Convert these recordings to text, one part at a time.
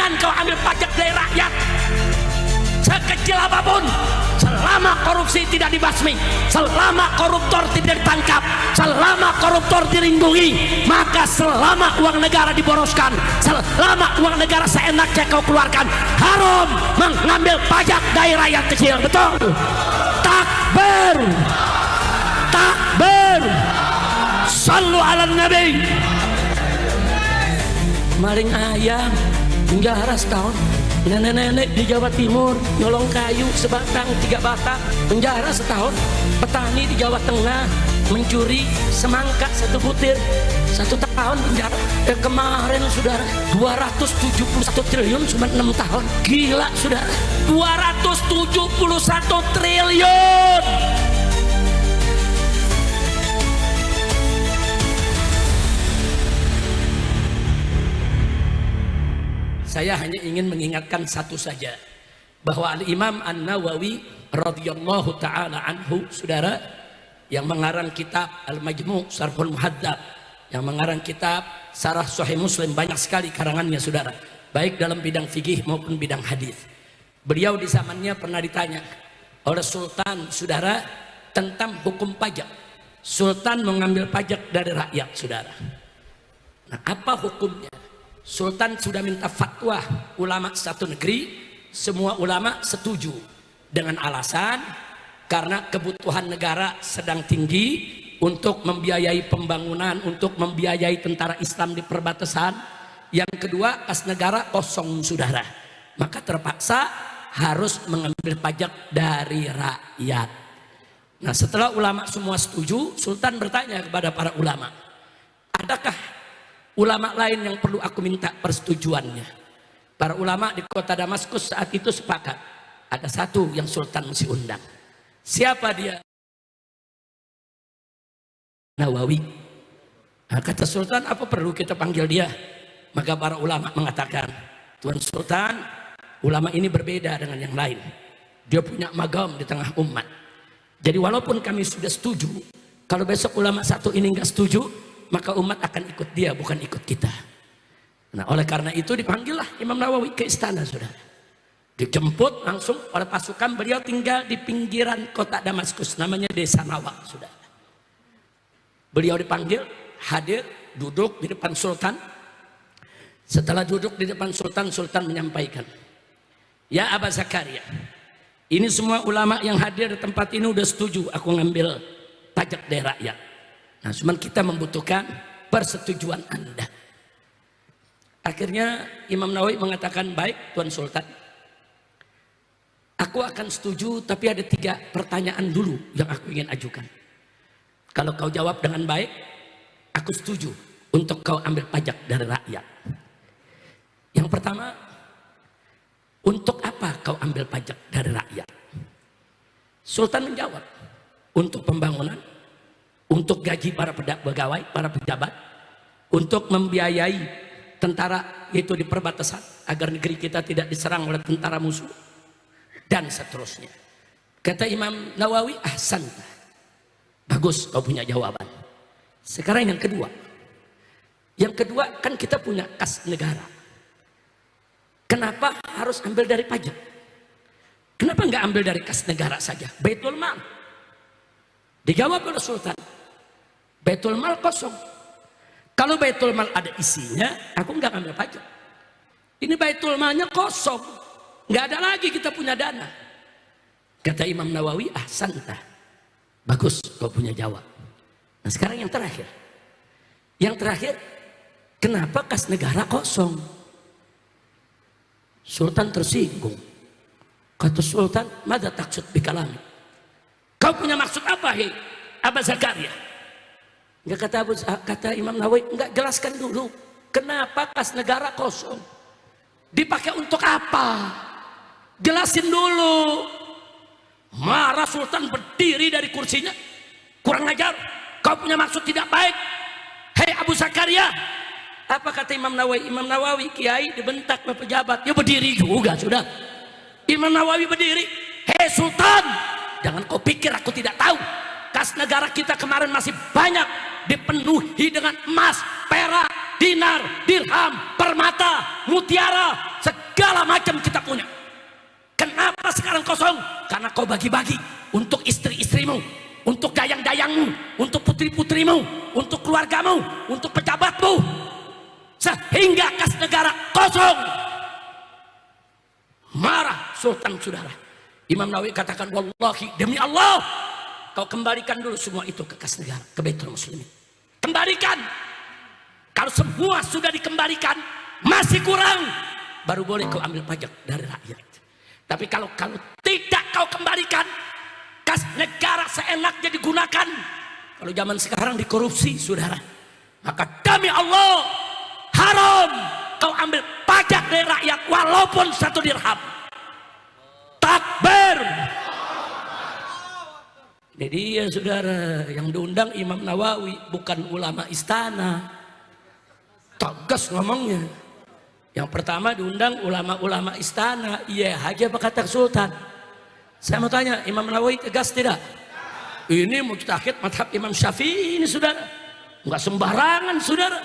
Jangan kau ambil pajak dari rakyat sekecil apapun. Selama korupsi tidak dibasmi, selama koruptor tidak ditangkap, selama koruptor dilindungi, maka selama uang negara diboroskan, selama uang negara seenaknya kau keluarkan, haram mengambil pajak dari rakyat kecil. Betul? Takbir, takbir, sallu ala nabi. Maling ayam penjara setahun. Nenek-nenek di Jawa Timur nyolong kayu sebatang 3 batang penjara setahun. Petani di Jawa Tengah mencuri semangka 1 butir 1 tahun penjara. Kemarin saudara 271 triliun cuma 6 tahun. Gila saudara, 271 triliun. Saya hanya ingin mengingatkan satu saja, bahwa Al-Imam An-Nawawi radhiyallahu taala anhu, saudara, yang mengarang kitab Al-Majmu' Syarhul Muhadzab, yang mengarang kitab Syarah Sahih Muslim, banyak sekali karangannya saudara, baik dalam bidang fikih maupun bidang hadis. Beliau di zamannya pernah ditanya oleh sultan saudara tentang hukum pajak. Sultan mengambil pajak dari rakyat saudara. Nah, apa hukumnya? Sultan sudah minta fatwa ulama satu negeri, semua ulama setuju dengan alasan karena kebutuhan negara sedang tinggi untuk membiayai pembangunan, untuk membiayai tentara Islam di perbatasan. Yang kedua, kas negara kosong saudara, maka terpaksa harus mengambil pajak dari rakyat. Nah, setelah ulama semua setuju, Sultan bertanya kepada para ulama, adakah ulama lain yang perlu aku minta persetujuannya? Para ulama di kota Damaskus saat itu sepakat, ada satu yang Sultan mesti undang. Siapa dia? Nawawi. Nah, kata Sultan, apa perlu kita panggil dia? Maka para ulama mengatakan, Tuan Sultan, ulama ini berbeda dengan yang lain. Dia punya magam di tengah umat. Jadi walaupun kami sudah setuju, kalau besok ulama satu ini nggak setuju, maka umat akan ikut dia, bukan ikut kita. Nah, oleh karena itu dipanggillah Imam Nawawi ke istana saudara. Dijemput langsung oleh pasukan. Beliau tinggal di pinggiran kota Damaskus, namanya Desa Nawa saudara. Beliau dipanggil, hadir, duduk di depan Sultan. Setelah duduk di depan Sultan, Sultan menyampaikan, ya Aba Zakaria, ini semua ulama yang hadir di tempat ini udah setuju aku ngambil pajak dari rakyat. Nah, cuman kita membutuhkan persetujuan Anda. Akhirnya Imam Nawawi mengatakan, baik Tuan Sultan, aku akan setuju, tapi ada 3 pertanyaan dulu yang aku ingin ajukan. Kalau kau jawab dengan baik, aku setuju untuk kau ambil pajak dari rakyat. Yang pertama, untuk apa kau ambil pajak dari rakyat? Sultan menjawab, untuk pembangunan, untuk gaji para pegawai, para pejabat, untuk membiayai tentara itu di perbatasan agar negeri kita tidak diserang oleh tentara musuh, dan seterusnya. Kata Imam Nawawi, ahsan, bagus kau punya jawaban. Sekarang yang kedua. Yang kedua, kan kita punya kas negara. Kenapa harus ambil dari pajak? Kenapa nggak ambil dari kas negara saja? Baitul Mal. Dijawab oleh Sultan, Baitul Mal kosong. Kalau Baitul Mal ada isinya, aku nggak ambil pajak. Ini Baitul Malnya kosong, nggak ada lagi kita punya dana. Kata Imam Nawawi, ahsanta, bagus kau punya jawab. Nah, sekarang yang terakhir. Yang terakhir, kenapa kas negara kosong? Sultan tersinggung. Kata Sultan, mada taksud bikalami? Kau punya maksud apa, hei Aba Zakaria? Enggak, kata Imam Nawawi, enggak, jelaskan dulu kenapa kas negara kosong, dipakai untuk apa, jelasin dulu. Marah Sultan, berdiri dari kursinya, kurang ajar, kau punya maksud tidak baik, hei Abu Zakaria. Apa kata Imam Nawawi? Imam Nawawi kiai dibentak oleh pejabat, ya berdiri juga sudah. Imam Nawawi berdiri, hei Sultan, jangan kau pikir aku tidak tahu, kas negara kita kemarin masih banyak dipenuhi dengan emas, perak, dinar, dirham, permata, mutiara, segala macam kita punya. Kenapa sekarang kosong? Karena kau bagi-bagi untuk istri-istrimu, untuk dayang-dayangmu, untuk putri-putrimu, untuk keluargamu, untuk pejabatmu, sehingga kas negara kosong. Marah Sultan, saudara. Imam Nawawi katakan, wallahi, demi Allah, kau kembalikan dulu semua itu ke kas negara, ke Baitul Muslimin. Kembalikan. Kalau semua sudah dikembalikan masih kurang, baru boleh kau ambil pajak dari rakyat. Tapi kalau tidak kau kembalikan, kas negara seenaknya digunakan. Kalau zaman sekarang dikorupsi, saudara, maka demi Allah haram kau ambil pajak dari rakyat walaupun 1 dirham. Takbir. Ini dia, saudara, yang diundang Imam Nawawi, bukan ulama istana. Tegas ngomongnya. Yang pertama diundang ulama-ulama istana. Iya aja apa kata Sultan. Saya mau tanya, Imam Nawawi tegas tidak? Ini mujtahid madhab Imam Syafi'i ini, saudara. Enggak sembarangan, saudara.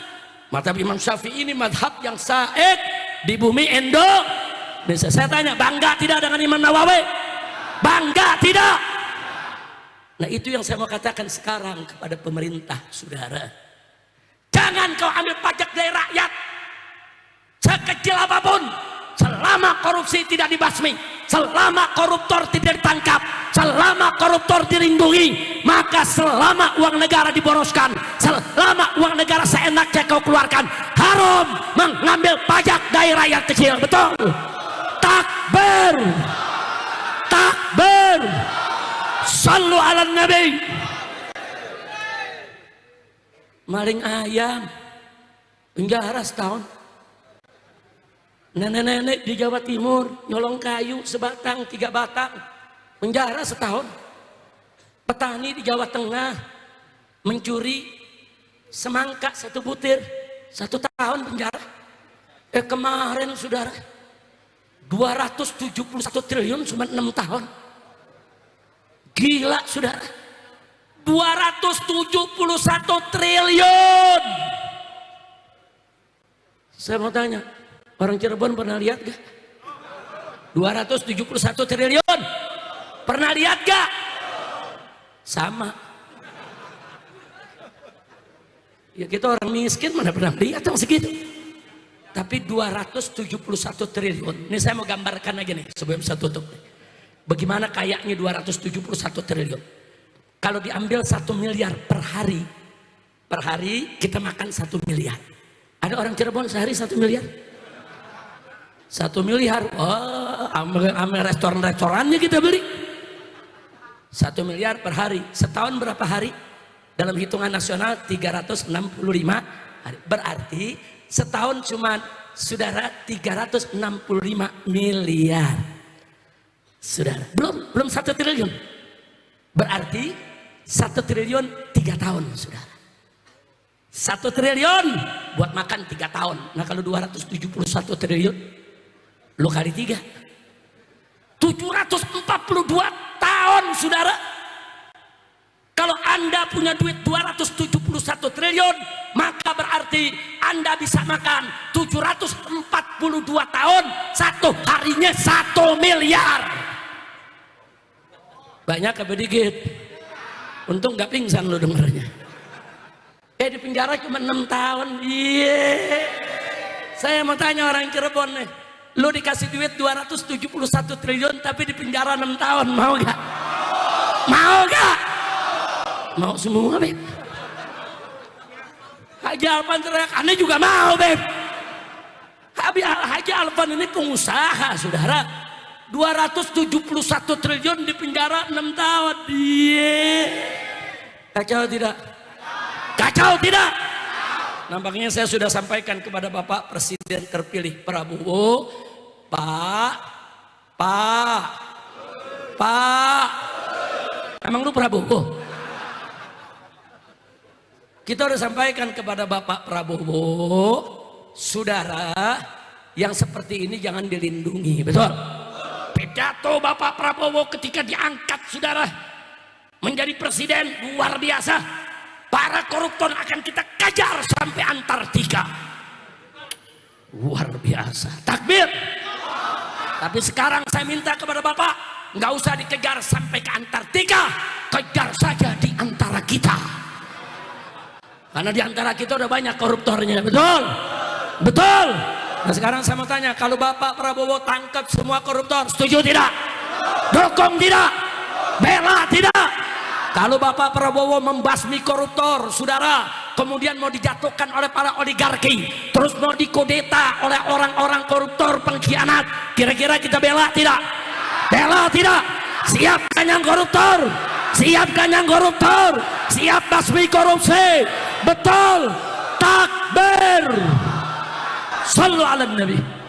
Madhab Imam Syafi'i ini madhab yang said di bumi Indonesia. Saya tanya, bangga tidak dengan Imam Nawawi? Bangga tidak? Nah, itu yang saya mau katakan sekarang kepada pemerintah, saudara. Jangan kau ambil pajak dari rakyat sekecil apapun, selama korupsi tidak dibasmi, selama koruptor tidak ditangkap, selama koruptor dilindungi, maka selama uang negara diboroskan, selama uang negara seenaknya kau keluarkan, haram mengambil pajak dari rakyat kecil. Betul? Takbir, takbir, sallu ala nabi. Maling ayam penjara setahun. Nenek-nenek di Jawa Timur nyolong kayu sebatang, 3 batang, penjara setahun. Petani di Jawa Tengah mencuri semangka 1 butir, 1 tahun penjara. Kemarin, saudara, 271 triliun cuma 6 tahun. Gila, saudara. 271 triliun. Saya mau tanya, orang Cirebon pernah lihat gak? 271 triliun. Pernah lihat gak? Sama. Ya kita orang miskin mana pernah lihat yang segitu. Tapi 271 triliun. Ini saya mau gambarkan aja nih sebelum saya tutup. Bagaimana kayaknya 271 triliun. Kalau diambil 1 miliar per hari kita makan 1 miliar. Ada orang Cirebon sehari 1 miliar? 1 miliar, oh, ame restoran-restorannya kita beli. 1 miliar per hari, setahun berapa hari? Dalam hitungan nasional 365 hari. Berarti setahun cuma, saudara, 365 miliar. Saudara, belum 1 triliun. Berarti 1 triliun 3 tahun, saudara. 1 triliun buat makan 3 tahun. Nah, kalau 271 triliun lu kali 3, 742 tahun, saudara. Kalau Anda punya duit 271 triliun, maka berarti Anda bisa makan 742 tahun, 1 harinya 1 miliar. Banyak apa dikit? Untung gak pingsan lo dengarnya. Di penjara cuma 6 tahun. Iya. Saya mau tanya orang Cirebon nih, lo dikasih duit 271 triliun tapi di penjara 6 tahun, mau gak? Mau gak? Mau semua, Beb. Haji Alvan teriak, aneh juga mau, Beb. Haji Alvan ini pengusaha, saudara. 271 triliun di penjara 6 tahun. Iya. Kacau tidak? Kacau tidak? Nampaknya saya sudah sampaikan kepada Bapak Presiden terpilih Prabowo. Pak. Emang lu Prabowo? Kita udah sampaikan kepada Bapak Prabowo, saudara, yang seperti ini jangan dilindungi, betul? Pidato Bapak Prabowo ketika diangkat, saudara, menjadi presiden luar biasa. Para koruptor akan kita kejar sampai Antartika. Luar biasa. Takbir. Tapi sekarang saya minta kepada Bapak, nggak usah dikejar sampai ke Antartika, kejar saja di antara kita. Karena di antara kita udah banyak koruptornya, betul? Betul. Nah sekarang saya mau tanya, kalau Bapak Prabowo tangkap semua koruptor, setuju tidak? Dukung tidak? Bela tidak? Kalau Bapak Prabowo membasmi koruptor, saudara, kemudian mau dijatuhkan oleh para oligarki, terus mau dikodeta oleh orang-orang koruptor pengkhianat, kira-kira kita bela tidak? Bela tidak? Siapkan yang koruptor, siapkan yang koruptor, siap basmi korupsi, betul? Takbir. Sallu ala Nabi.